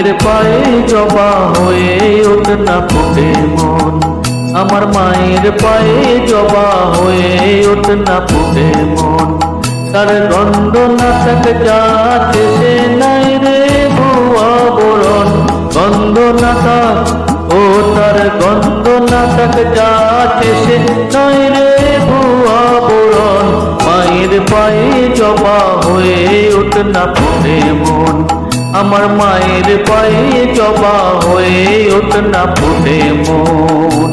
মায়ের পায়ে জবা হয়ে ওঠে না ফুটে মন, আমার মায়ের পায়ে জবা হয়ে ওঠে না ফুটে মন। তার গন্ধ না থাকে যাতে সে নাই রে ভুয়া বরণ, গন্ধ না থাক ও তার গন্ধ না থাকে যাতে সে নাই রে ভুয়া বরণ। মায়ের পায়ে জবা হয়ে ওঠে না ফুটে মন, আমার মায়ের পায়ে জবা হয়ে ওঠে না ফুটে মন।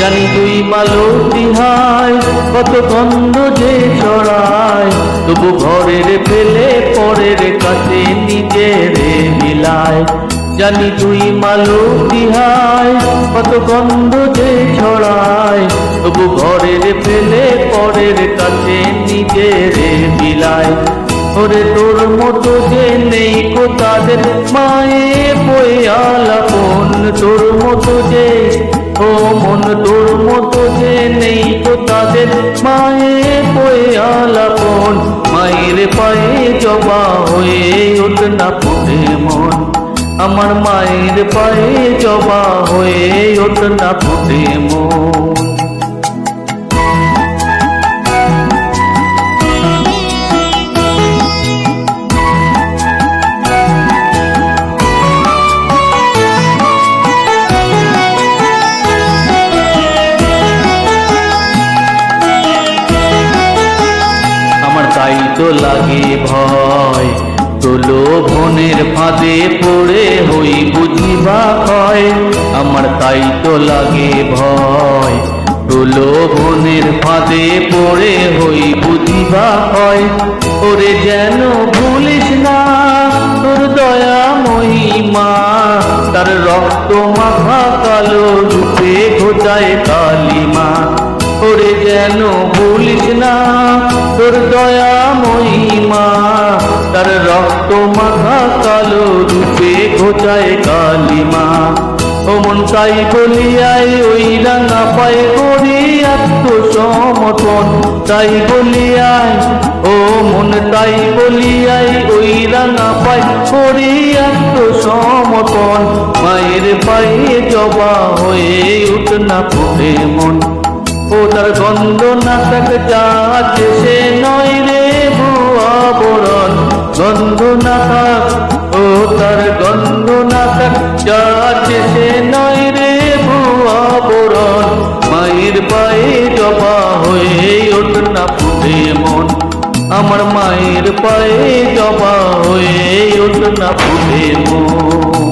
জানি দুই মালতী হায় কত গন্ধ যে ছড়ায়, তবু ঘরের ফেলে পরের কাছে নিজের মিলায়। জানি দুই মালতী হায় কত গন্ধ যে ছড়ায়, তবু ঘরের ফেলে পরের কাছে নিজের মিলায়। ওরে তোর মতো যে নেই কো তাদের মায়ে বয়ে আলাপন, তোর মতো যে ও মন তোর মতো যে নেই তো তাদের মায়ে বয়ে আলাপন। মায়ের পায়ে জবা হয়ে ওঠে না ফুটে মন, আমার মায়ের পায়ে জবা হয়ে ওঠে না ফুটে মন। তাই তো লাগে ভয় তোলো ভনের ফাঁদে পড়ে হই বুঝিবা ক্ষয়, আমার তাই তো লাগে ভয় তোলো ভনের ফাঁদে পড়ে হই বুঝিবা ক্ষয়। ওরে যেন ভুলিস না তোর দয়া মহিমা, তার রক্ত মাখা কালো রূপে ঘোচায় কালিমা। ওরে যেন ভুলিস না তোর দয়া মহিমা, তার রক্ত মাখা কালো রূপে ঘোচায় কালিমা। ও মন তাই বলিয়াই ওই রাঙা পায়ে করি আত্মসমর্পণ, তাই বলিয়াই ও মন তাই বলিয়াই ওই রাঙা পায়ে করি আত্মসমর্পণ। মায়ের পায়ে জবা হয়ে ওঠে না ফুটে মন, ও তার গন্ধ না থাকে যাচ্ছে সে নয় রে ভুয়া বরণ, গন্ধ না থাক ও তার গন্ধ না থাক যাচ্ছে সে নয় রে ভুয়া বরণ। মায়ের পায়ে জবা হয়ে ওঠে না ফুটে মন, আমার মায়ের পায়ে জবা হয়ে ওঠে না ফুটে মন।